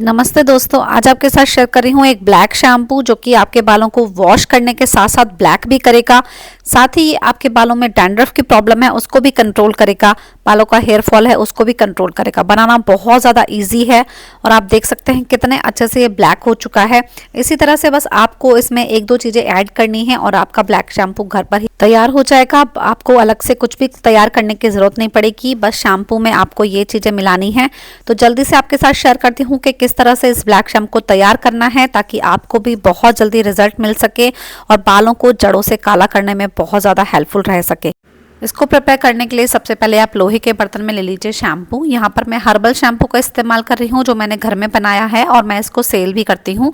नमस्ते दोस्तों, आज आपके साथ शेयर कर रही हूँ एक ब्लैक शैम्पू जो कि आपके बालों को वॉश करने के साथ साथ ब्लैक भी करेगा। साथ ही आपके बालों में डैंड्रफ की प्रॉब्लम है उसको भी कंट्रोल करेगा, बालों का हेयर फॉल है उसको भी कंट्रोल करेगा। बनाना बहुत ज़्यादा इजी है और आप देख सकते हैं कितने अच्छे से ये ब्लैक हो चुका है। इसी तरह से बस आपको इसमें एक दो चीज़ें ऐड करनी है और आपका ब्लैक शैम्पू घर पर ही तैयार हो जाएगा। आपको अलग से कुछ भी तैयार करने की ज़रूरत नहीं पड़ेगी, बस शैम्पू में आपको ये चीज़ें मिलानी है। तो जल्दी से आपके साथ शेयर करती हूँ कि किस तरह से इस ब्लैक शैम्पू को तैयार करना है ताकि आपको भी बहुत जल्दी रिजल्ट मिल सके और बालों को जड़ों से काला करने में बहुत ज़्यादा हेल्पफुल रह सके। इसको प्रिपेयर करने के लिए सबसे पहले आप लोहे के बर्तन में ले लीजिए शैम्पू। यहाँ पर मैं हर्बल शैम्पू का इस्तेमाल कर रही हूँ जो मैंने घर में बनाया है और मैं इसको सेल भी करती हूँ।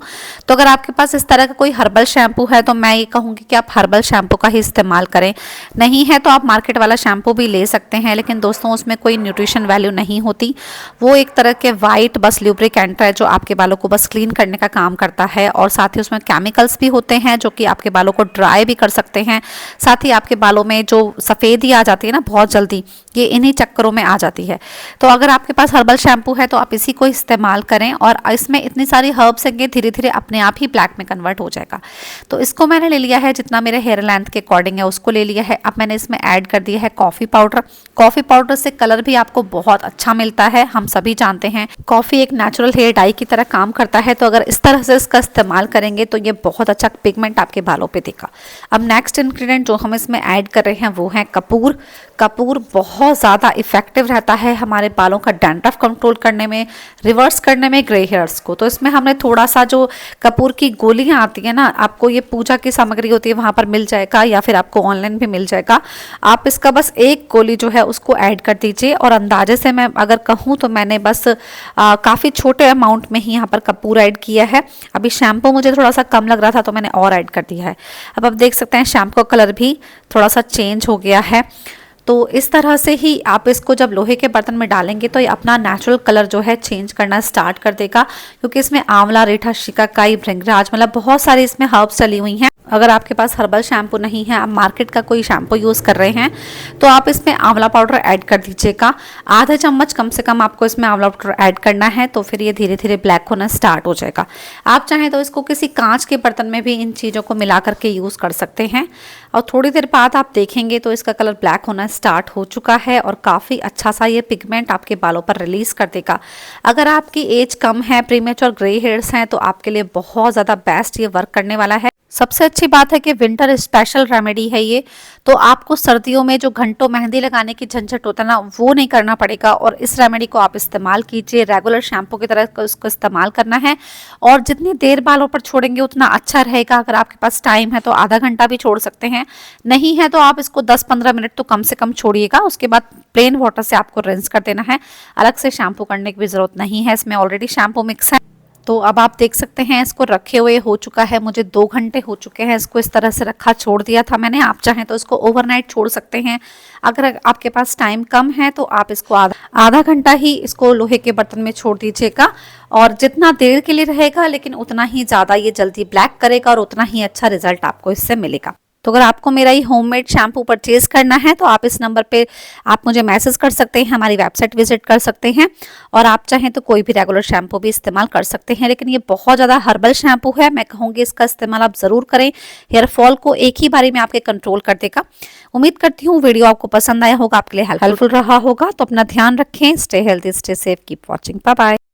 तो अगर आपके पास इस तरह का कोई हर्बल शैम्पू है तो मैं ये कहूँगी कि आप हर्बल शैम्पू का ही इस्तेमाल करें। नहीं है तो आप मार्केट वाला शैम्पू भी ले सकते हैं, लेकिन दोस्तों उसमें कोई न्यूट्रिशन वैल्यू नहीं होती। वो एक तरह के वाइट बस ल्यूब्रिकेंट है जो आपके बालों को बस क्लीन करने का काम करता है और साथ ही उसमें केमिकल्स भी होते हैं जो कि आपके बालों को ड्राई भी कर सकते हैं। साथ ही आपके बालों में जो सफ़ेद आ जाती है ना बहुत जल्दी, ये इन्हीं चक्करों में आ जाती है। तो अगर आपके पास हर्बल शैम्पू है तो आप इसी को इस्तेमाल करें और इसमें इतनी सारी हर्ब्स हैं धीरे धीरे अपने आप ही ब्लैक में कन्वर्ट हो जाएगा। तो इसको मैंने ले लिया है, जितना मेरे हेयर लेंथ के अकॉर्डिंग है उसको ले लिया है। अब मैंने इसमें ऐड कर दिया है कॉफ़ी पाउडर। कॉफ़ी पाउडर से कलर भी आपको बहुत अच्छा मिलता है। हम सभी जानते हैं कॉफ़ी एक नेचुरल हेयर डाई की तरह काम करता है, तो अगर इस तरह से इसका इस्तेमाल करेंगे तो ये बहुत अच्छा पिगमेंट आपके बालों पे देगा। अब नेक्स्ट इंग्रेडिएंट जो हम इसमें ऐड कर रहे हैं वो है कपूर। कपूर बहुत ज़्यादा इफेक्टिव रहता है हमारे बालों का डैंड्रफ कंट्रोल करने में, रिवर्स करने में ग्रे हेयर्स को। तो इसमें हमने थोड़ा सा जो कपूर की गोलियां आती है ना, आपको ये पूजा की सामग्री होती है वहाँ पर मिल जाएगा या फिर आपको ऑनलाइन भी मिल जाएगा। आप इसका बस एक गोली जो है उसको ऐड कर दीजिए और अंदाजे से मैं अगर कहूँ तो मैंने बस काफ़ी छोटे अमाउंट में ही यहाँ पर कपूर ऐड किया है। अभी शैम्पू मुझे थोड़ा सा कम लग रहा था तो मैंने और ऐड कर दिया है। अब आप देख सकते हैं शैम्पू का कलर भी थोड़ा सा चेंज हो गया है। तो इस तरह से ही आप इसको जब लोहे के बर्तन में डालेंगे तो ये अपना नेचुरल कलर जो है चेंज करना स्टार्ट कर देगा, क्योंकि इसमें आंवला, रीठा, शिकाकाई, भृंगराज मतलब बहुत सारी इसमें हर्ब्स डली हुई हैं। अगर आपके पास हर्बल शैम्पू नहीं है, आप मार्केट का कोई शैम्पू यूज़ कर रहे हैं तो आप इसमें आंवला पाउडर ऐड कर दीजिएगा। आधा चम्मच कम से कम आपको इसमें आंवला पाउडर ऐड करना है, तो फिर ये धीरे धीरे ब्लैक होना स्टार्ट हो जाएगा। आप चाहें तो इसको किसी कांच के बर्तन में भी इन चीज़ों को मिला करके यूज़ कर सकते हैं और थोड़ी देर बाद आप देखेंगे तो इसका कलर ब्लैक होना स्टार्ट हो चुका है और काफ़ी अच्छा सा ये पिगमेंट आपके बालों पर रिलीज कर देगा। अगर आपकी एज कम है, प्रीमेच्योर ग्रे हेयर्स हैं, तो आपके लिए बहुत ज़्यादा बेस्ट ये वर्क करने वाला है। सबसे अच्छी बात है कि विंटर स्पेशल रेमेडी है ये, तो आपको सर्दियों में जो घंटों मेहंदी लगाने की झंझट होता है ना, वो नहीं करना पड़ेगा और इस रेमेडी को आप इस्तेमाल कीजिए। रेगुलर शैम्पू की तरह उसको इस्तेमाल करना है और जितनी देर बालों पर छोड़ेंगे उतना अच्छा रहेगा। अगर आपके पास टाइम है तो आधा घंटा भी छोड़ सकते हैं, नहीं है तो आप इसको 10-15 मिनट तो कम से कम छोड़िएगा। उसके बाद प्लेन वाटर से आपको रिंस कर देना है, अलग से शैम्पू करने की भी ज़रूरत नहीं है, इसमें ऑलरेडी शैम्पू मिक्स है। तो अब आप देख सकते हैं इसको रखे हुए हो चुका है, मुझे 2 घंटे हो चुके हैं इसको इस तरह से रखा, छोड़ दिया था मैंने। आप चाहें तो इसको ओवरनाइट छोड़ सकते हैं। अगर आपके पास टाइम कम है तो आप इसको आधा घंटा ही इसको लोहे के बर्तन में छोड़ दीजिएगा और जितना देर के लिए रहेगा लेकिन उतना ही ज़्यादा ये जल्दी ब्लैक करेगा और उतना ही अच्छा रिजल्ट आपको इससे मिलेगा। तो अगर आपको मेरा ये होममेड शैम्पू परचेज करना है तो आप इस नंबर पे आप मुझे मैसेज कर सकते हैं, हमारी वेबसाइट विजिट कर सकते हैं और आप चाहें तो कोई भी रेगुलर शैम्पू भी इस्तेमाल कर सकते हैं। लेकिन ये बहुत ज़्यादा हर्बल शैम्पू है, मैं कहूँगी इसका इस्तेमाल आप ज़रूर करें। हेयर फॉल को एक ही बारी में आपके कंट्रोल कर देगा। उम्मीद करती हूँ वीडियो आपको पसंद आया होगा, आपके लिए हेल्पफुल रहा होगा। तो अपना ध्यान रखें, stay healthy, stay safe, keep watching, bye bye.